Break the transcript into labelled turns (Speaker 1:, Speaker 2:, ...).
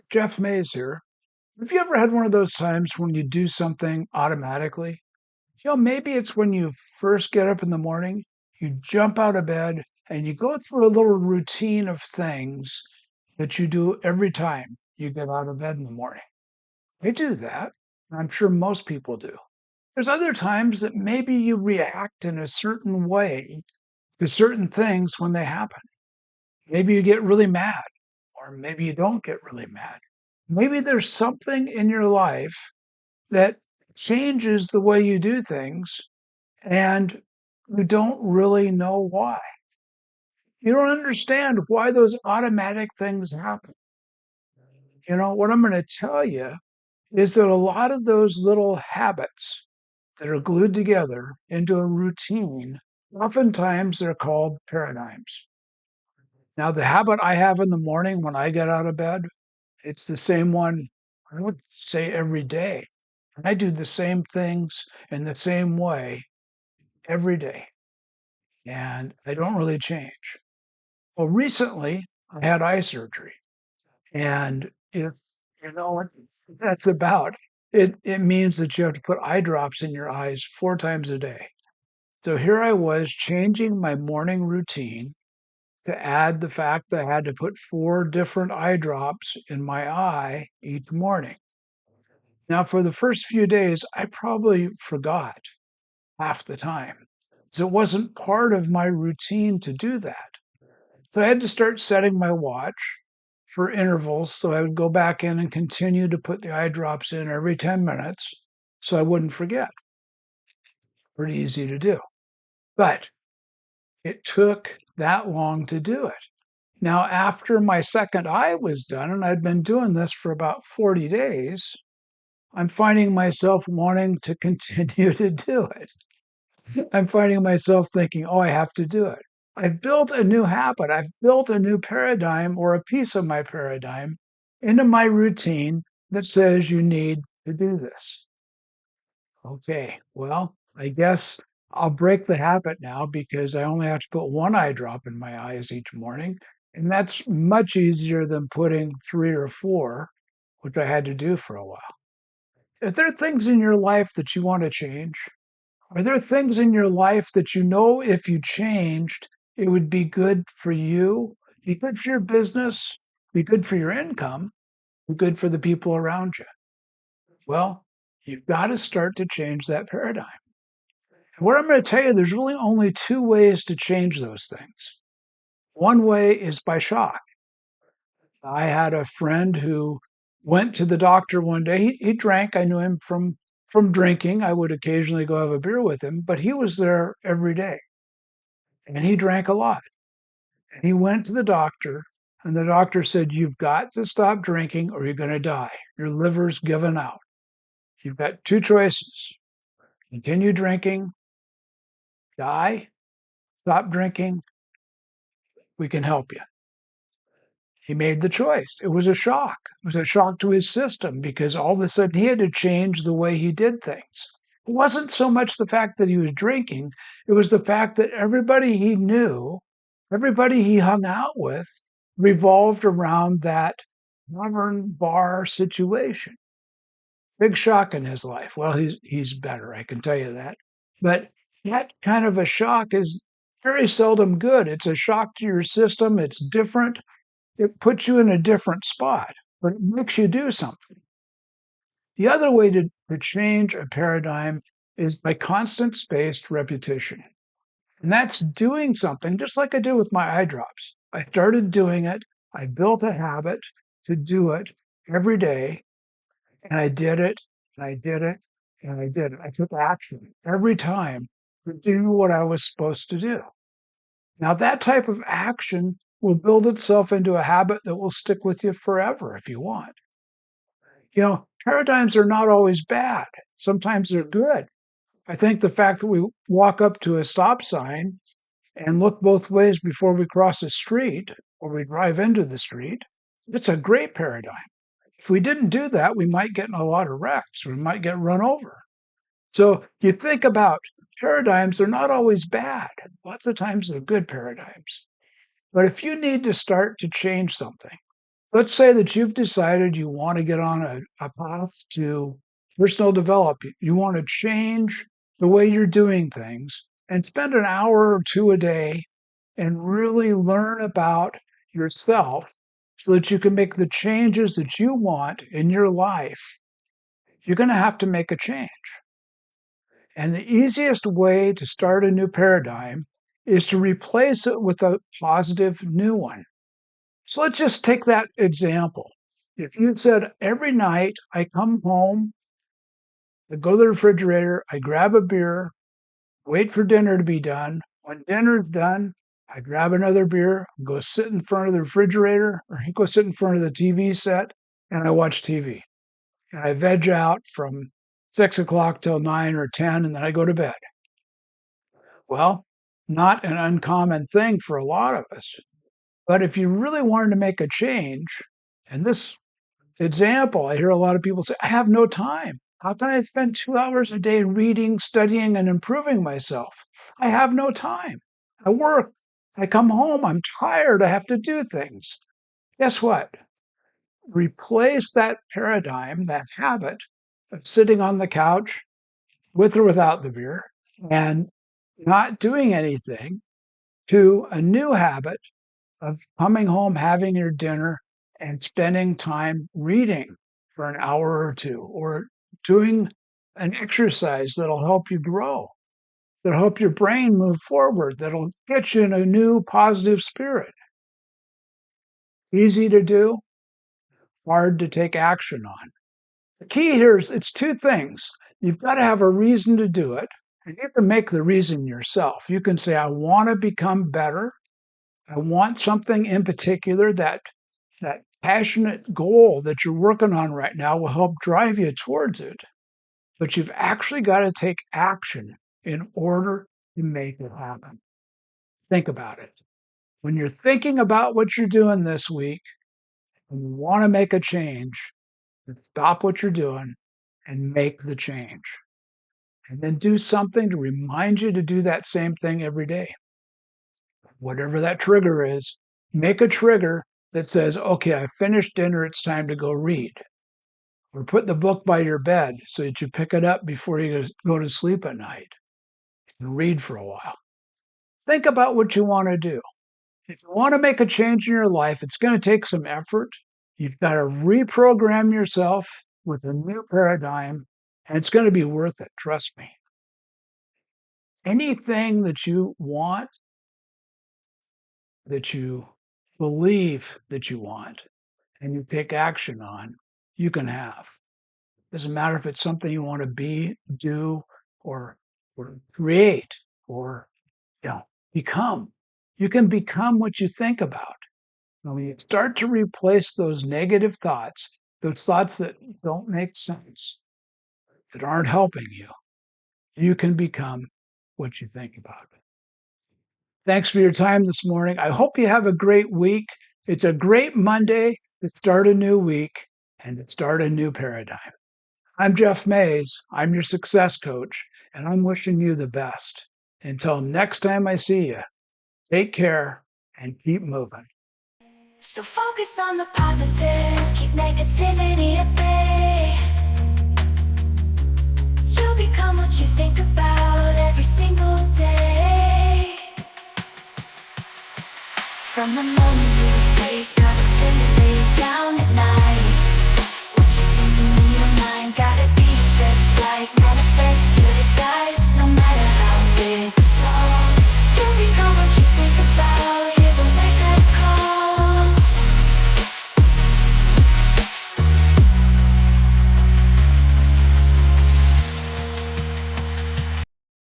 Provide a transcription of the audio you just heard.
Speaker 1: Jeff Mays here. Have you ever had one of those times when you do something automatically? Maybe it's when you first get up in the morning, you jump out of bed, and you go through a little routine of things that you do every time you get out of bed in the morning. I do that. I'm sure most people do. There's other times that maybe you react in a certain way to certain things when they happen. Maybe you get really mad, or maybe you don't get really mad. Maybe there's something in your life that changes the way you do things, and you don't really know why. You don't understand why those automatic things happen. What I'm going to tell you is that a lot of those little habits that are glued together into a routine, oftentimes they're called paradigms. Now, the habit I have in the morning when I get out of bed, it's the same one, I would say, every day. I do the same things in the same way every day, and they don't really change. Well, recently I had eye surgery, and if you know what that's about, it means that you have to put eye drops in your eyes 4 times a day. So here I was changing my morning routine to add the fact that I had to put 4 different eye drops in my eye each morning. Now, for the first few days, I probably forgot half the time. So it wasn't part of my routine to do that. So I had to start setting my watch for intervals so I would go back in and continue to put the eye drops in every 10 minutes so I wouldn't forget. Pretty easy to do. But it took that long to do it. Now, after my second eye was done, and I'd been doing this for about 40 days, I'm finding myself wanting to continue to do it. I'm finding myself thinking, oh, I have to do it. I've built a new habit. I've built a new paradigm or a piece of my paradigm into my routine that says you need to do this. Okay, well, I guess I'll break the habit now because I only have to put 1 eye drop in my eyes each morning. And that's much easier than putting 3 or 4, which I had to do for a while. Are there things in your life that you want to change? Are there things in your life that you know if you changed, it would be good for you, be good for your business, be good for your income, be good for the people around you? Well, you've got to start to change that paradigm. And what I'm going to tell you, there's really only 2 ways to change those things. One way is by shock. I had a friend who went to the doctor one day. He drank. I knew him from drinking. I would occasionally go have a beer with him, but he was there every day and he drank a lot. And he went to the doctor, and the doctor said, "You've got to stop drinking or you're going to die. Your liver's given out. You've got 2 choices: continue drinking, die, stop drinking. We can help you." He made the choice. It was a shock. It was a shock to his system because all of a sudden he had to change the way he did things. It wasn't so much the fact that he was drinking, it was the fact that everybody he knew, everybody he hung out with, revolved around that tavern bar situation. Big shock in his life. Well, he's better, I can tell you that. But that kind of a shock is very seldom good. It's a shock to your system. It's different. It puts you in a different spot, but it makes you do something. The other way to change a paradigm is by constant spaced repetition. And that's doing something just like I did with my eye drops. I started doing it. I built a habit to do it every day. And I did it, and I did it, and I did it. I took action every time to do what I was supposed to do. Now, that type of action will build itself into a habit that will stick with you forever if you want. Paradigms are not always bad. Sometimes they're good. I think the fact that we walk up to a stop sign and look both ways before we cross a street or we drive into the street, it's a great paradigm. If we didn't do that, we might get in a lot of wrecks. We might get run over. So you think about paradigms, they're not always bad. Lots of times they're good paradigms. But if you need to start to change something, Let's say that you've decided you want to get on a path to personal development. You want to change the way you're doing things and spend an hour or two a day and really learn about yourself so that you can make the changes that you want in your life. You're going to have to make a change. And the easiest way to start a new paradigm is to replace it with a positive new one. So let's just take that example. If you said, every night I come home, I go to the refrigerator, I grab a beer, wait for dinner to be done. When dinner's done, I grab another beer, go sit in front of the refrigerator, or go sit in front of the TV set, and I watch TV. And I veg out from 6 o'clock till 9 or 10, and then I go to bed. Well, not an uncommon thing for a lot of us. But if you really wanted to make a change, and this example, I hear a lot of people say, I have no time. How can I spend 2 hours a day reading, studying, and improving myself? I have no time. I work. I come home. I'm tired. I have to do things. Guess what? Replace that paradigm, that habit of sitting on the couch with or without the beer and not doing anything to a new habit of coming home, having your dinner, and spending time reading for an hour or two, or doing an exercise that'll help you grow, that'll help your brain move forward, that'll get you in a new positive spirit. Easy to do, hard to take action on. The key here is it's two things. You've got to have a reason to do it, and you can make the reason yourself. You can say, I want to become better. I want something in particular that passionate goal that you're working on right now will help drive you towards it. But you've actually got to take action in order to make it happen. Think about it. When you're thinking about what you're doing this week and you want to make a change, stop what you're doing and make the change. And then do something to remind you to do that same thing every day. Whatever that trigger is, make a trigger that says, okay, I finished dinner, it's time to go read. Or put the book by your bed so that you pick it up before you go to sleep at night and read for a while. Think about what you want to do. If you want to make a change in your life, it's going to take some effort. You've got to reprogram yourself with a new paradigm, and it's going to be worth it, trust me. Anything that you want, that you believe that you want, and you take action on, you can have. Doesn't matter if it's something you want to be, do, or create, or become. You can become what you think about. When you start to replace those negative thoughts, those thoughts that don't make sense, that aren't helping you, you can become what you think about. Thanks for your time this morning. I hope you have a great week. It's a great Monday to start a new week and to start a new paradigm. I'm Jeff Mays. I'm your success coach, and I'm wishing you the best. Until next time I see you, take care and keep moving.
Speaker 2: So focus on the positive, keep negativity at bay. You'll become what you think about every single day. From the moment you